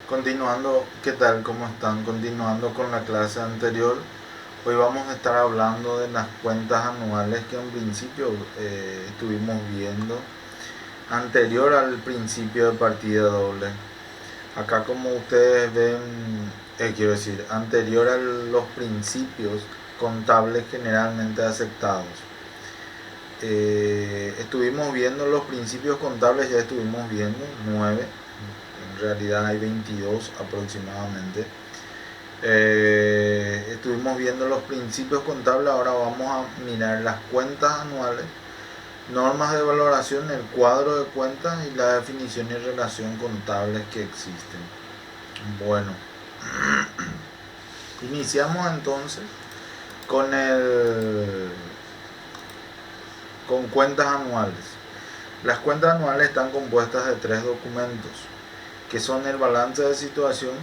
Continuando, ¿qué tal? ¿Cómo están? Continuando con la clase anterior, hoy vamos a estar hablando de las cuentas anuales que en principio estuvimos viendo anterior al principio de partida doble. Acá como ustedes ven, quiero decir, anterior a los principios contables generalmente aceptados. Estuvimos viendo los principios contables, ya estuvimos viendo 9, en realidad hay 22 aproximadamente. Estuvimos viendo los principios contables, ahora vamos a mirar las cuentas anuales, normas de valoración, el cuadro de cuentas y la definición y relación contables que existen. Bueno, iniciamos entonces con con cuentas anuales. Las cuentas anuales están compuestas de 3 documentos, que son el balance de situación.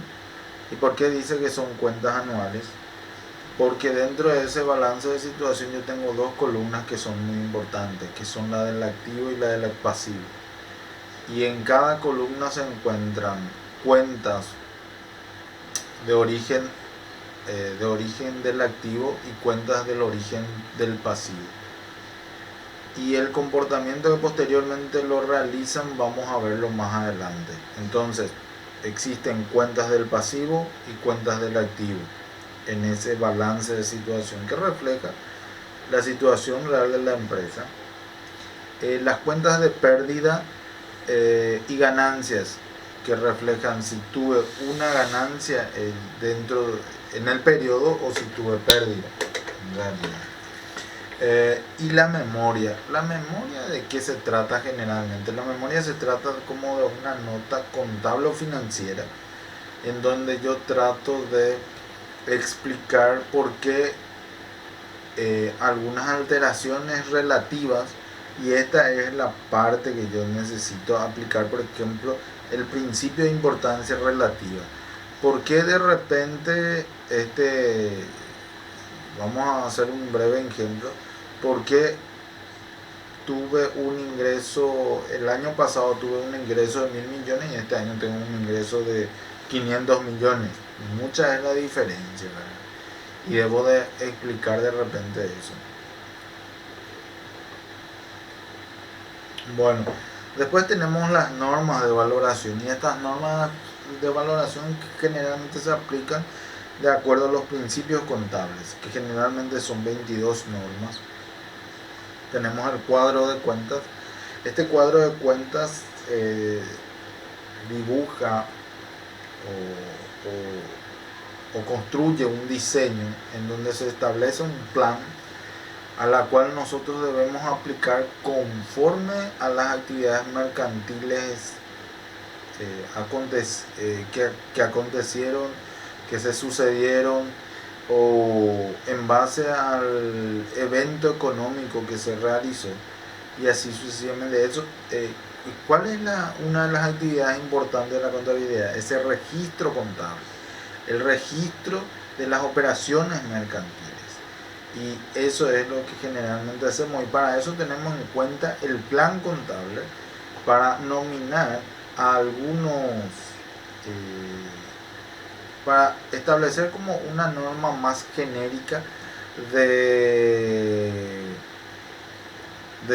¿Y por qué dice que son cuentas anuales? Porque dentro de ese balance de situación yo tengo dos columnas que son muy importantes, que son la del activo y la del pasivo. Y en cada columna se encuentran cuentas de origen del activo y cuentas del origen del pasivo. Y el comportamiento que posteriormente lo realizan vamos a verlo más adelante. Entonces, existen cuentas del pasivo y cuentas del activo en ese balance de situación que refleja la situación real de la empresa. Las cuentas de pérdida y ganancias que reflejan si tuve una ganancia en el periodo o si tuve pérdida en realidad. Y la memoria de qué se trata generalmente. La memoria se trata como de una nota contable o financiera en donde yo trato de explicar por qué algunas alteraciones relativas, y esta es la parte que yo necesito aplicar, por ejemplo, el principio de importancia relativa. ¿Por qué de repente vamos a hacer un breve ejemplo? ¿Por qué tuve un ingreso, el año pasado tuve un ingreso de 1.000 millones y este año tengo un ingreso de 500 millones? Mucha es la diferencia, ¿verdad? Y debo de explicar de repente eso. Bueno, después tenemos las normas de valoración, y estas normas de valoración generalmente se aplican de acuerdo a los principios contables, que generalmente son 22 normas. Tenemos el cuadro de cuentas. Este cuadro de cuentas dibuja o construye un diseño en donde se establece un plan a la cual nosotros debemos aplicar conforme a las actividades mercantiles que acontecieron, que se sucedieron, o en base al evento económico que se realizó, y así sucesivamente. Eso, ¿cuál es una de las actividades importantes de la contabilidad? Es el registro contable, el registro de las operaciones mercantiles. Y eso es lo que generalmente hacemos, y para eso tenemos en cuenta el plan contable para nominar a algunos, para establecer como una norma más genérica de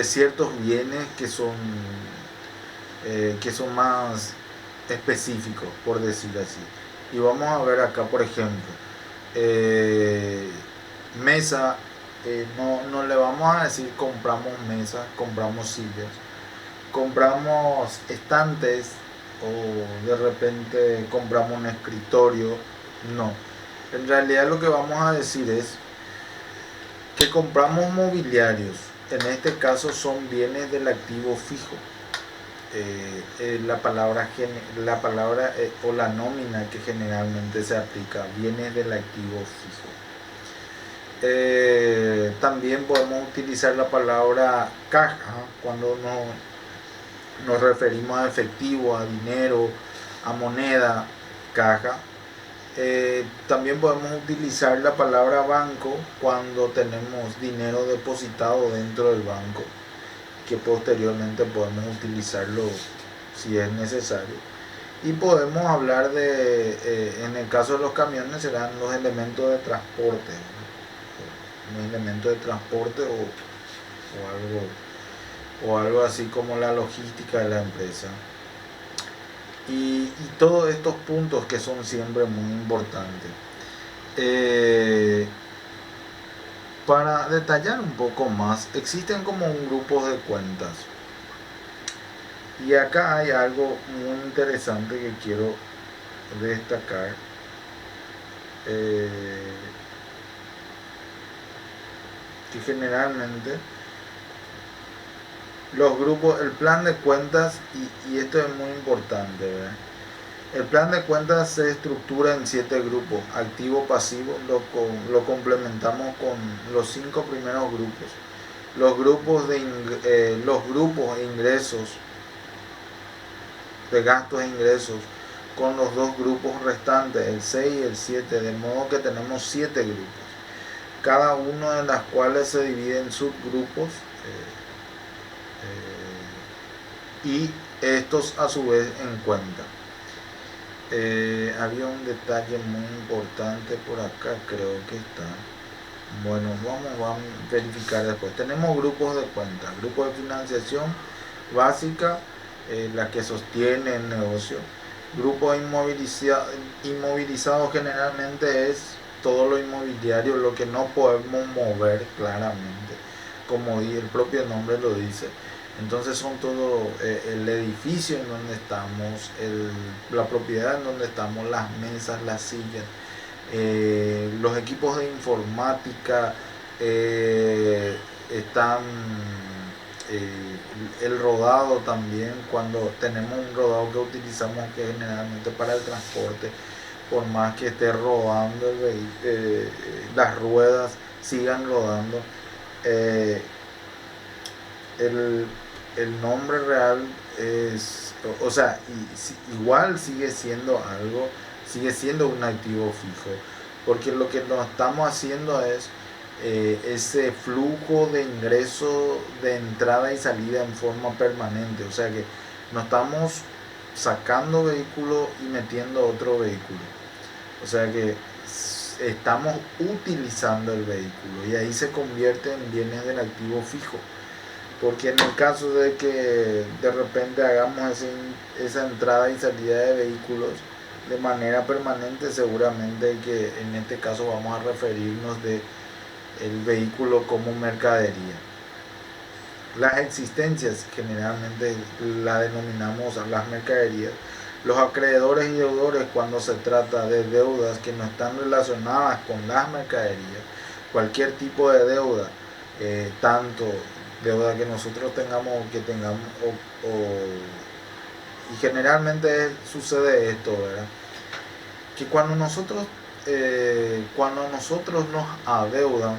ciertos bienes que son más específicos, por decir así. Y vamos a ver acá, por ejemplo, mesa, no le vamos a decir compramos mesas, compramos sillas, compramos estantes, o de repente compramos un escritorio. No, en realidad lo que vamos a decir es que compramos mobiliarios. En este caso son bienes del activo fijo. La palabra o la nómina que generalmente se aplica, bienes del activo fijo. También podemos utilizar la palabra caja cuando nos referimos a efectivo, a dinero, a moneda, caja. También podemos utilizar la palabra banco cuando tenemos dinero depositado dentro del banco, que posteriormente podemos utilizarlo si es necesario. Y podemos hablar de, en el caso de los camiones, serán los elementos de transporte, los elementos de transporte o algo así como la logística de la empresa. Y todos estos puntos que son siempre muy importantes. Para detallar un poco más, existen como un grupo de cuentas. Y acá hay algo muy interesante que quiero destacar. Que generalmente los grupos, el plan de cuentas, y esto es muy importante, ¿verdad? El plan de cuentas se estructura en 7 grupos: activo, pasivo. Lo complementamos con los 5 primeros grupos. Los grupos de ingresos, de gastos e ingresos, con los 2 grupos restantes, el 6 y el 7, de modo que tenemos 7 grupos, cada uno de las cuales se divide en subgrupos, y estos a su vez en cuenta. Había un detalle muy importante por acá, creo que está. Bueno, vamos a verificar después. Tenemos grupos de cuenta: grupo de financiación básica, la que sostiene el negocio. Grupo inmovilizado generalmente es todo lo inmobiliario, lo que no podemos mover claramente, como el propio nombre lo dice. Entonces son todo el edificio en donde estamos, la propiedad en donde estamos, las mesas, las sillas, los equipos de informática, están el rodado también. Cuando tenemos un rodado que utilizamos, que generalmente para el transporte, por más que esté rodando las ruedas sigan rodando, el nombre real es, o sea, igual sigue siendo algo, sigue siendo un activo fijo, porque lo que nos estamos haciendo es ese flujo de ingreso de entrada y salida en forma permanente. O sea que no estamos sacando vehículo y metiendo otro vehículo, o sea que estamos utilizando el vehículo, y ahí se convierte en bienes del activo fijo. Porque en el caso de que de repente hagamos esa entrada y salida de vehículos de manera permanente, seguramente que en este caso vamos a referirnos de el vehículo como mercadería. Las existencias generalmente la denominamos las mercaderías. Los acreedores y deudores, cuando se trata de deudas que no están relacionadas con las mercaderías, cualquier tipo de deuda, tanto deuda que nosotros tengamos y generalmente sucede esto, ¿verdad? Que cuando nosotros nos adeudan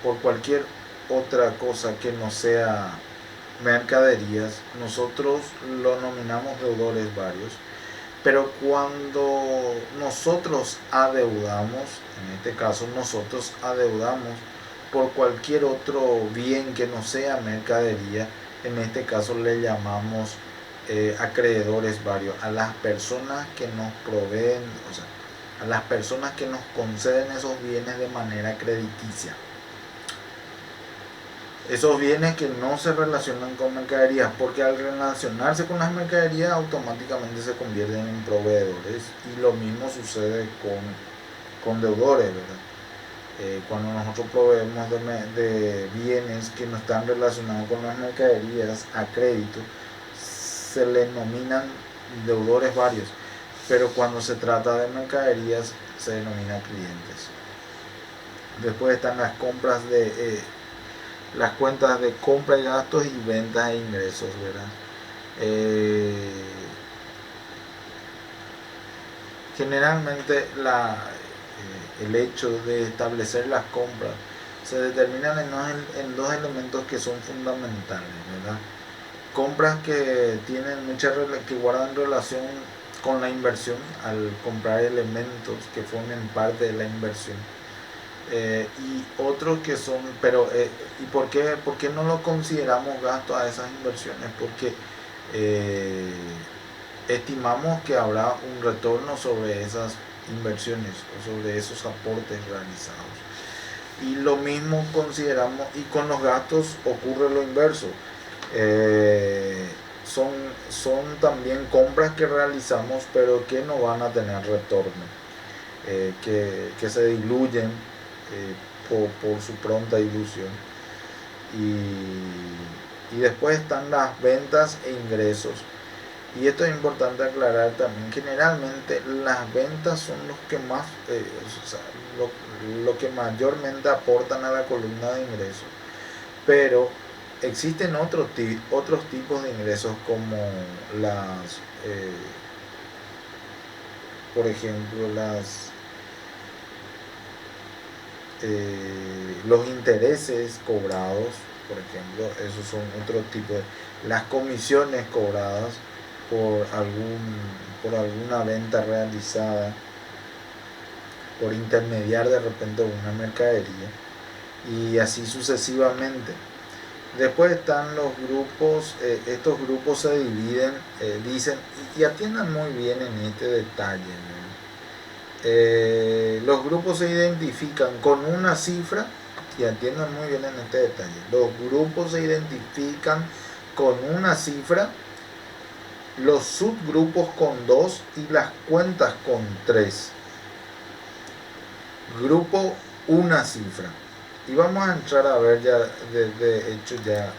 por cualquier otra cosa que no sea mercaderías, nosotros lo nominamos deudores varios. Pero cuando nosotros adeudamos, en este caso nosotros adeudamos por cualquier otro bien que no sea mercadería, en este caso le llamamos acreedores varios a las personas que nos proveen, o sea, a las personas que nos conceden esos bienes de manera crediticia. Esos bienes que no se relacionan con mercaderías, porque al relacionarse con las mercaderías automáticamente se convierten en proveedores, y lo mismo sucede con deudores, ¿verdad? Cuando nosotros proveemos de bienes que no están relacionados con las mercaderías a crédito, se les nominan deudores varios, pero cuando se trata de mercaderías se denominan clientes. Después están las compras las cuentas de compra y gastos y ventas e ingresos, ¿verdad? Generalmente el hecho de establecer las compras se determinan en 2 elementos que son fundamentales, ¿verdad? Compras que guardan relación con la inversión, al comprar elementos que formen parte de la inversión. Y otros que son, ¿y por qué no lo consideramos gasto a esas inversiones? Porque estimamos que habrá un retorno sobre esas inversiones o sobre esos aportes realizados. Y lo mismo consideramos, y con los gastos ocurre lo inverso. Son también compras que realizamos pero que no van a tener retorno, que se diluyen por su pronta dilución. Y después están las ventas e ingresos. Y esto es importante aclarar también. Generalmente las ventas son los que más, lo que mayormente aportan a la columna de ingresos. Pero existen otros tipos de ingresos como por ejemplo, los intereses cobrados, por ejemplo, esos son otro tipo de, las comisiones cobradas por alguna venta realizada, por intermediar de repente una mercadería, y así sucesivamente. Después están los grupos, estos grupos se dividen, dicen, y atiendan muy bien en este detalle, ¿no? Los grupos se identifican con una cifra, y atiendan muy bien en este detalle, los grupos se identifican con una cifra, los subgrupos con 2 y las cuentas con 3. Grupo, una cifra. Y vamos a entrar a ver ya de hecho ya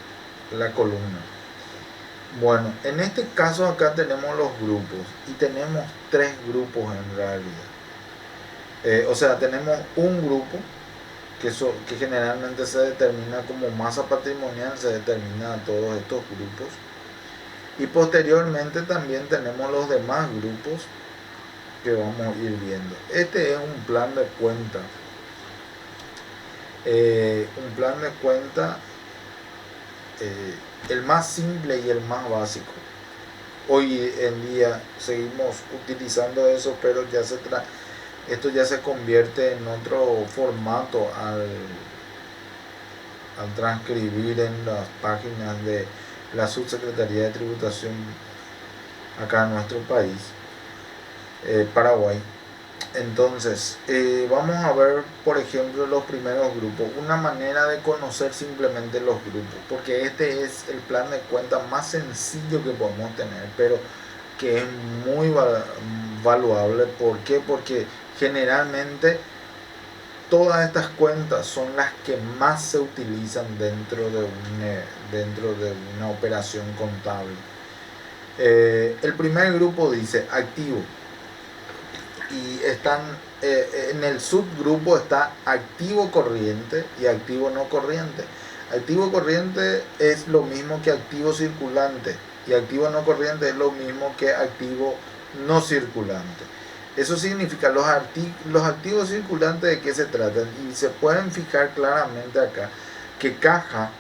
la columna. Bueno, en este caso acá tenemos los grupos y tenemos 3 grupos en realidad. O sea, tenemos un grupo que generalmente se determina como masa patrimonial, se determina a todos estos grupos. Y posteriormente también tenemos los demás grupos que vamos a ir viendo. Este es un plan de cuenta. Un plan de cuenta, el más simple y el más básico. Hoy en día seguimos utilizando eso, pero esto ya se convierte en otro formato al transcribir en las páginas de la Subsecretaría de Tributación acá en nuestro país, Paraguay. Entonces, vamos a ver, por ejemplo, los primeros grupos. Una manera de conocer simplemente los grupos, porque este es el plan de cuenta más sencillo que podemos tener, pero que es muy valuable. ¿Por qué? Porque generalmente todas estas cuentas son las que más se utilizan dentro de una operación contable. El primer grupo dice activo. Y están en el subgrupo está activo corriente y activo no corriente. Activo corriente es lo mismo que activo circulante y activo no corriente es lo mismo que activo no circulante. Eso significa los activos circulantes, de qué se tratan, y se pueden fijar claramente acá que caja,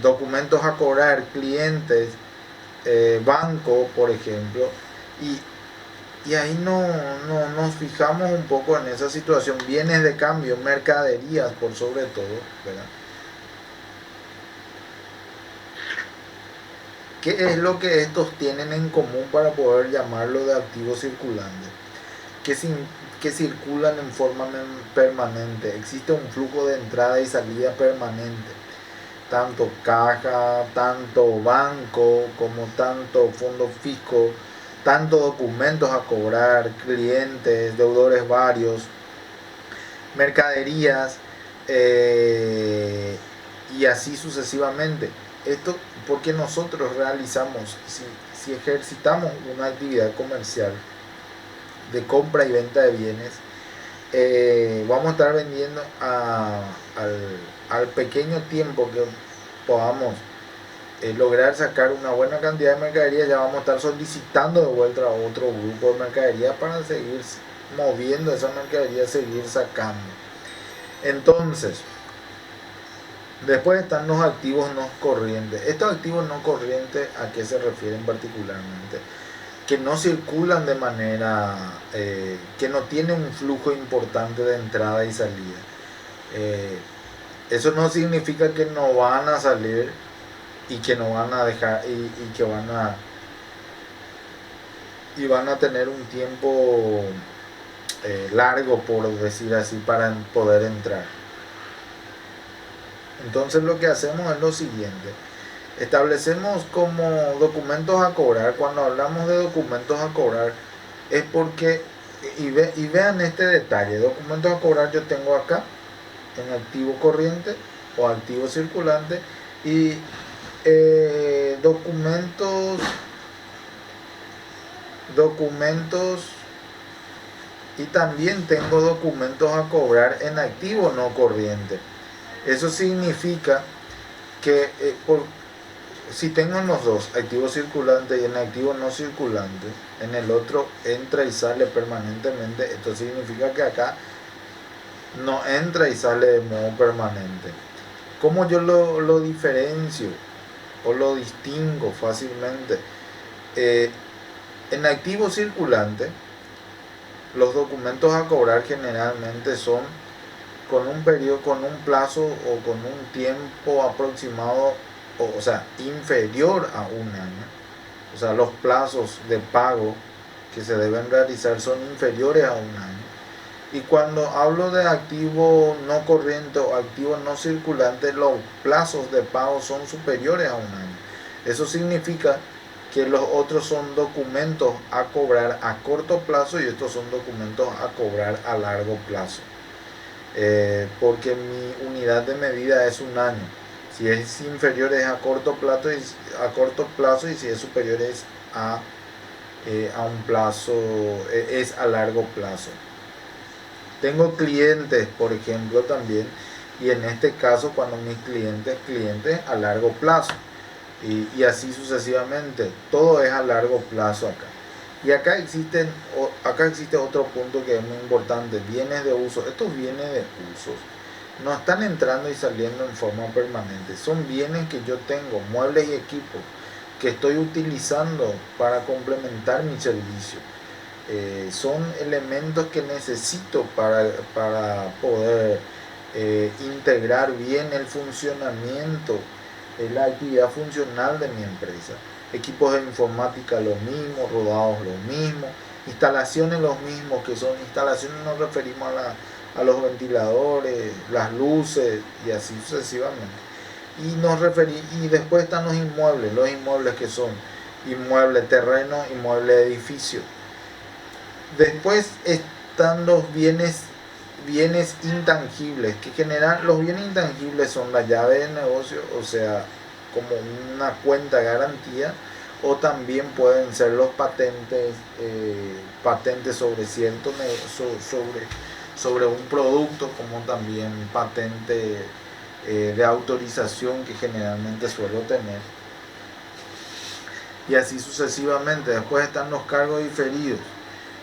documentos a cobrar, clientes, banco, por ejemplo, y ahí nos fijamos un poco en esa situación. Bienes de cambio, mercaderías por sobre todo, ¿verdad? ¿Qué es lo que estos tienen en común para poder llamarlo de activo circulante? Que circulan en forma permanente, existe un flujo de entrada y salida permanente, tanto caja, tanto banco, como tanto fondo fisco, tanto documentos a cobrar, clientes, deudores varios, mercaderías, y así sucesivamente. Esto porque nosotros realizamos, si ejercitamos una actividad comercial de compra y venta de bienes, vamos a estar vendiendo al pequeño tiempo que podamos lograr sacar una buena cantidad de mercadería, ya vamos a estar solicitando de vuelta a otro grupo de mercadería para seguir moviendo esa mercadería, seguir sacando. Entonces, después están los activos no corrientes. Estos activos no corrientes, ¿a qué se refieren particularmente? Que no circulan de manera, que no tienen un flujo importante de entrada y salida. Eso no significa que no van a salir y que no van a dejar y que van a tener un tiempo largo, por decir así, para poder entrar. Entonces lo que hacemos es lo siguiente: establecemos como documentos a cobrar. Cuando hablamos de documentos a cobrar es porque, y vean este detalle: documentos a cobrar yo tengo acá en activo corriente o activo circulante, y documentos y también tengo documentos a cobrar en activo no corriente. Eso significa que si tengo en los dos, activo circulante y en activo no circulante, en el otro entra y sale permanentemente. Esto significa que acá no entra y sale de modo permanente. ¿Cómo yo lo diferencio o lo distingo fácilmente? En activo circulante, los documentos a cobrar generalmente son con un periodo, con un plazo o con un tiempo aproximado, o sea, inferior a un año. O sea, los plazos de pago que se deben realizar son inferiores a un año. Y cuando hablo de activo no corriente o activo no circulante, los plazos de pago son superiores a un año. Eso significa que los otros son documentos a cobrar a corto plazo y estos son documentos a cobrar a largo plazo. Porque mi unidad de medida es un año. Si es inferior es a corto plazo, y si es superior es a un plazo, es a largo plazo. Tengo clientes, por ejemplo, también, y en este caso cuando mis clientes a largo plazo, y así sucesivamente, todo es a largo plazo acá. Y acá existe otro punto que es muy importante: bienes de uso. Estos bienes de uso no están entrando y saliendo en forma permanente, son bienes que yo tengo, muebles y equipos que estoy utilizando para complementar mi servicio. Son elementos que necesito para poder integrar bien el funcionamiento, la actividad funcional de mi empresa. Equipos de informática los mismos, rodados los mismos, instalaciones los mismos, que son instalaciones, nos referimos a los ventiladores, las luces y así sucesivamente. Y después están los inmuebles que son inmueble terreno, inmueble edificio. Después están los bienes intangibles, que generan los bienes intangibles son la llave de negocio, o sea, como una cuenta de garantía, o también pueden ser los patentes sobre cierto sobre un producto, como también patente de autorización que generalmente suelo tener, y así sucesivamente. Después están los cargos diferidos,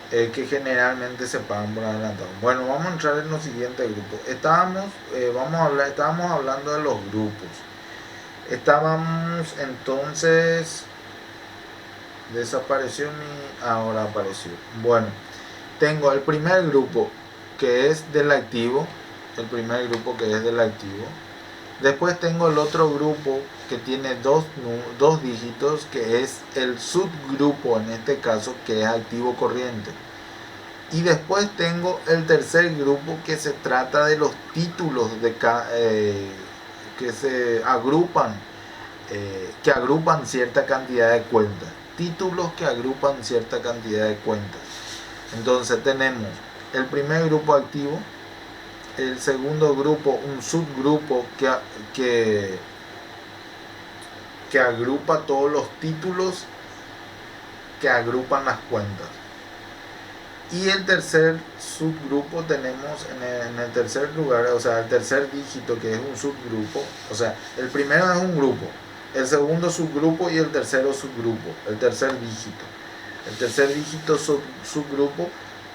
que generalmente se pagan por adelantado. Bueno, vamos a entrar en los siguientes grupos. Estábamos hablando de los grupos. Entonces, desapareció ahora apareció. Bueno, tengo el primer grupo que es del activo. Después tengo el otro grupo que tiene dos dígitos, que es el subgrupo, en este caso, que es activo corriente. Y después tengo el tercer grupo, que se trata de los títulos que se agrupan, que agrupan cierta cantidad de cuentas. Títulos que agrupan cierta cantidad de cuentas. Entonces tenemos el primer grupo activo, el segundo grupo, un subgrupo que agrupa todos los títulos que agrupan las cuentas. Y el tercer subgrupo tenemos en el tercer lugar, o sea, el tercer dígito, que es un subgrupo. O sea, el primero es un grupo, el segundo subgrupo y el tercero subgrupo, el tercer dígito subgrupo.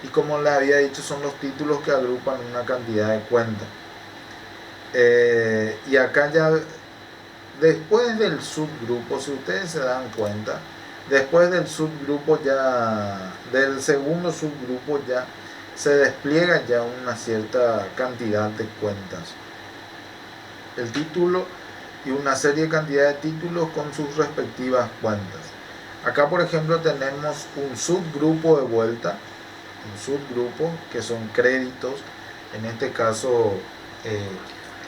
Y como le había dicho, son los títulos que agrupan una cantidad de cuentas. Y acá ya, después del subgrupo, si ustedes se dan cuenta, después del subgrupo del segundo subgrupo ya se despliega ya una cierta cantidad de cuentas. El título y una serie de cantidad de títulos con sus respectivas cuentas. Acá por ejemplo tenemos un subgrupo de vuelta, un subgrupo que son créditos, en este caso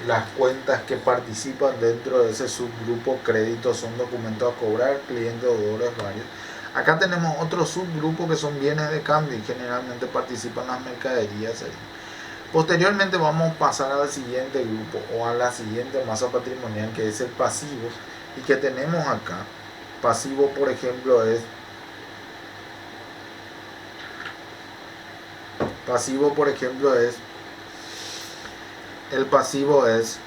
las cuentas que participan dentro de ese subgrupo créditos son documentos a cobrar, clientes, deudores, varios. Acá tenemos otro subgrupo que son bienes de cambio y generalmente participan las mercaderías ahí. Posteriormente vamos a pasar al siguiente grupo o a la siguiente masa patrimonial, que es el pasivo, y que tenemos acá. Pasivo por ejemplo es el pasivo es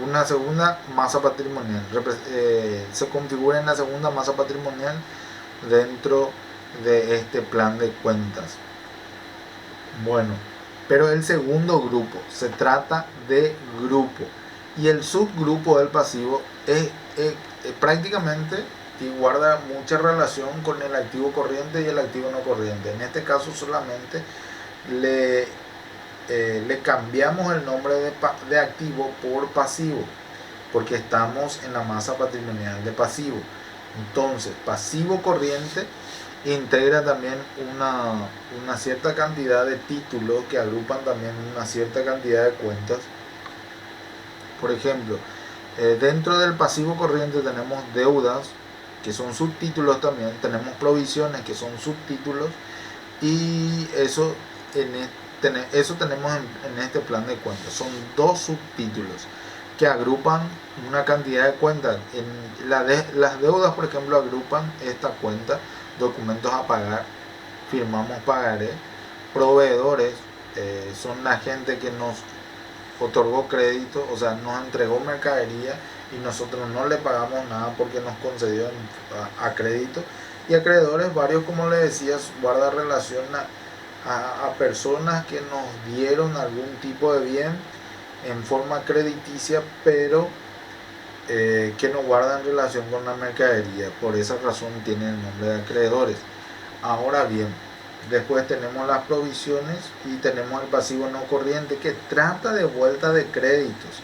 una segunda masa patrimonial, se configura en la segunda masa patrimonial dentro de este plan de cuentas. Bueno, pero el segundo grupo se trata de grupo, y el subgrupo del pasivo es prácticamente y guarda mucha relación con el activo corriente y el activo no corriente. En este caso solamente le cambiamos el nombre de activo por pasivo, porque estamos en la masa patrimonial de pasivo. Entonces, pasivo corriente integra también una cierta cantidad de títulos que agrupan también una cierta cantidad de cuentas. Por ejemplo, dentro del pasivo corriente tenemos deudas, que son subtítulos también, tenemos provisiones, que son subtítulos, y eso tenemos en este plan de cuentas. Son dos subtítulos que agrupan una cantidad de cuentas. Las deudas, por ejemplo, agrupan esta cuenta: documentos a pagar, firmamos pagaré. Proveedores son la gente que nos otorgó crédito, o sea, nos entregó mercadería y nosotros no le pagamos nada porque nos concedió a crédito. Y acreedores varios, como les decía, guarda relación a personas que nos dieron algún tipo de bien en forma crediticia, pero que no guardan relación con la mercadería. Por esa razón tienen el nombre de acreedores. Ahora bien, después tenemos las provisiones y tenemos el pasivo no corriente, que trata de vuelta de créditos.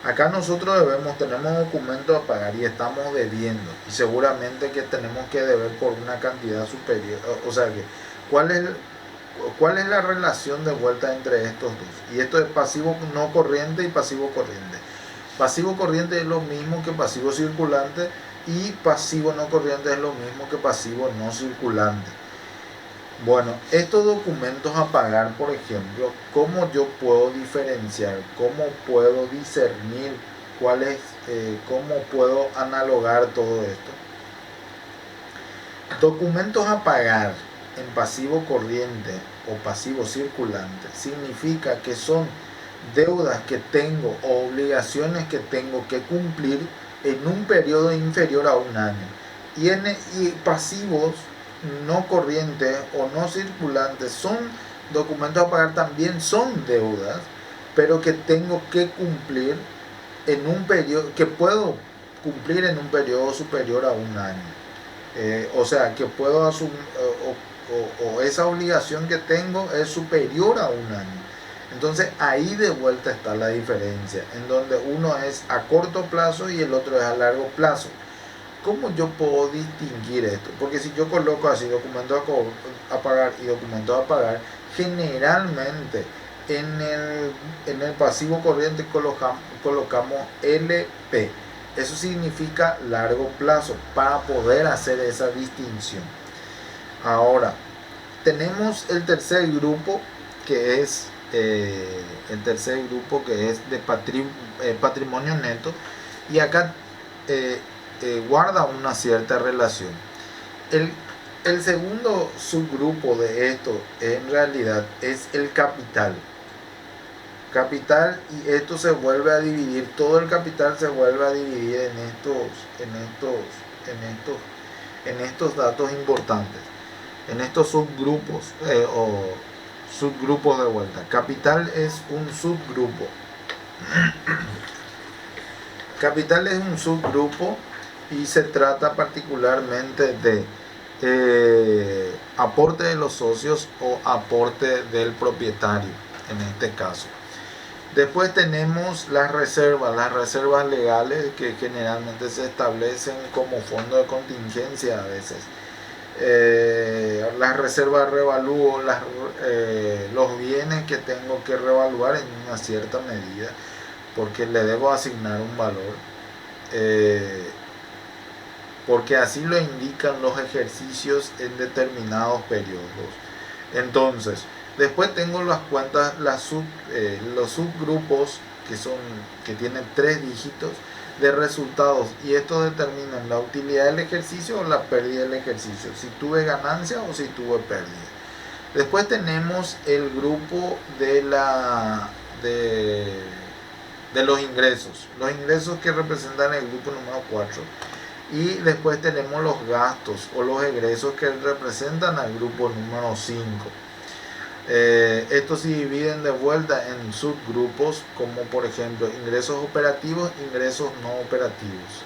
Acá nosotros tenemos documentos a pagar y estamos debiendo, y seguramente que tenemos que deber por una cantidad superior. O sea que, ¿cuál es la relación de vuelta entre estos dos? Y esto es pasivo no corriente y pasivo corriente. Pasivo corriente es lo mismo que pasivo circulante, y pasivo no corriente es lo mismo que pasivo no circulante. Bueno, estos documentos a pagar, por ejemplo, ¿cómo yo puedo diferenciar? ¿Cómo puedo discernir cómo puedo analogar todo esto? Documentos a pagar en pasivo corriente o pasivo circulante significa que son deudas que tengo o obligaciones que tengo que cumplir en un periodo inferior a un año. Y pasivos no corrientes o no circulantes son documentos a pagar, también son deudas, pero que tengo que cumplir en un periodo, que puedo cumplir en un periodo superior a un año. O sea, que puedo asumir, o esa obligación que tengo es superior a un año. Entonces ahí de vuelta está la diferencia, en donde uno es a corto plazo y el otro es a largo plazo. ¿Cómo yo puedo distinguir esto? Porque si yo coloco así documentos a pagar y documentos a pagar, generalmente en el pasivo corriente colocamos LP. Eso significa largo plazo, para poder hacer esa distinción. Ahora, tenemos el tercer grupo, que es de patrimonio neto, y acá guarda una cierta relación. El segundo subgrupo de esto en realidad es el capital. Y esto se vuelve a dividir, todo el capital se vuelve a dividir en estos datos importantes, en estos subgrupos o subgrupos de vuelta. Capital es un subgrupo. Capital es un subgrupo y se trata particularmente de aporte de los socios o aporte del propietario en este caso. Después tenemos las reservas legales que generalmente se establecen como fondo de contingencia a veces. Las reservas revalúo los bienes que tengo que revaluar en una cierta medida porque le debo asignar un valor, porque así lo indican los ejercicios en determinados periodos. Entonces, después tengo las cuentas, los subgrupos que tienen 3 dígitos de resultados, y esto determina la utilidad del ejercicio o la pérdida del ejercicio, si tuve ganancia o si tuve pérdida. Después tenemos el grupo de los ingresos que representan el grupo número 4. Y después tenemos los gastos o los egresos que representan al grupo número 5. Estos se dividen de vuelta en subgrupos, como por ejemplo ingresos operativos, ingresos no operativos,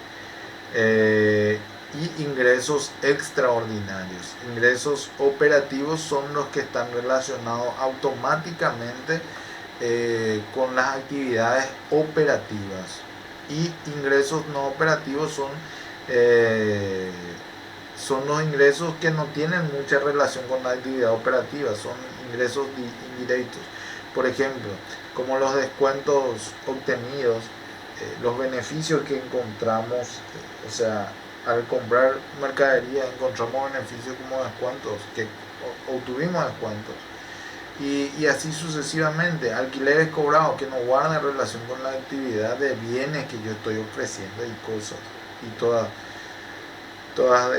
y ingresos extraordinarios. Ingresos operativos son los que están relacionados automáticamente con las actividades operativas, y ingresos no operativos son los ingresos que no tienen mucha relación con la actividad operativa, son ingresos indirectos. Por ejemplo, como los descuentos obtenidos, los beneficios que encontramos, o sea, al comprar mercadería encontramos beneficios como descuentos, que obtuvimos descuentos. Y así sucesivamente, alquileres cobrados que no guardan relación con la actividad de bienes que yo estoy ofreciendo y cosas, y todas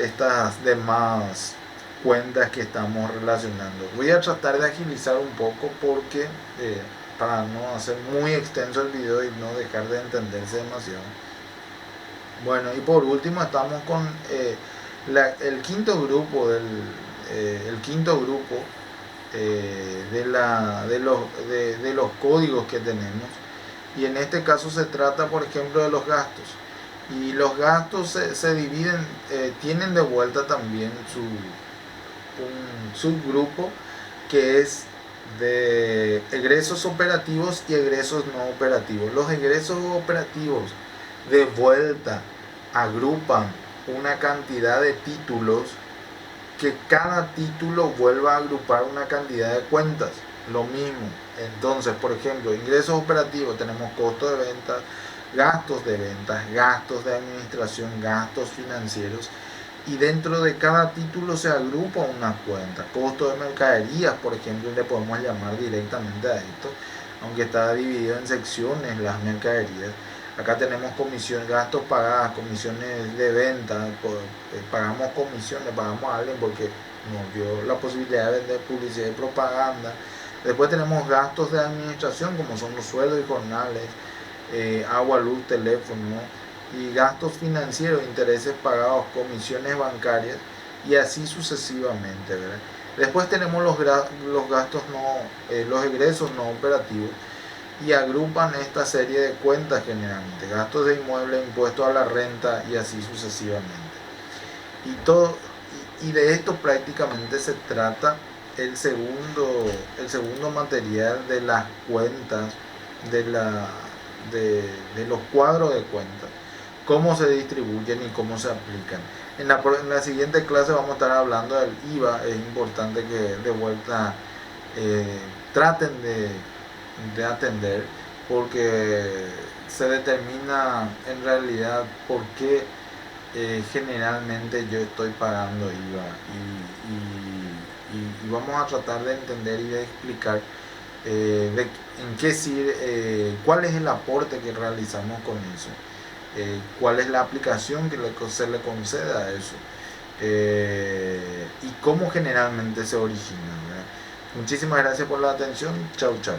estas demás cuentas que estamos relacionando. Voy a tratar de agilizar un poco porque para no hacer muy extenso el video y no dejar de entenderse demasiado. Bueno, y por último estamos con el quinto grupo de los códigos que tenemos, y en este caso se trata por ejemplo de los gastos, y los gastos se dividen, tienen de vuelta también un subgrupo que es de egresos operativos y egresos no operativos. Los egresos operativos de vuelta agrupan una cantidad de títulos, que cada título vuelva a agrupar una cantidad de cuentas, lo mismo. Entonces, por ejemplo, ingresos operativos tenemos costo de ventas, gastos de ventas, gastos de administración, gastos financieros, y dentro de cada título se agrupa una cuenta. Costo de mercaderías, por ejemplo, le podemos llamar directamente a esto, aunque está dividido en secciones las mercaderías. Acá tenemos comisiones, gastos pagadas, comisiones de venta, pagamos comisiones, pagamos a alguien porque nos dio la posibilidad de vender publicidad y propaganda. Después tenemos gastos de administración, como son los sueldos y jornales, agua, luz, teléfono, y gastos financieros, intereses pagados, comisiones bancarias, y así sucesivamente, ¿verdad? Después tenemos los gastos los egresos no operativos, y agrupan esta serie de cuentas generalmente: gastos de inmueble, impuestos a la renta, y así sucesivamente. Y de esto prácticamente se trata el segundo material de las cuentas, de los cuadros de cuentas, cómo se distribuyen y cómo se aplican. En la siguiente clase vamos a estar hablando del IVA. Es importante que de vuelta traten de atender, porque se determina en realidad por qué generalmente yo estoy pagando IVA, y vamos a tratar de entender y de explicar cuál es el aporte que realizamos con eso, cuál es la aplicación que se le concede a eso, y cómo generalmente se origina, ¿verdad? Muchísimas gracias por la atención. Chau, chau.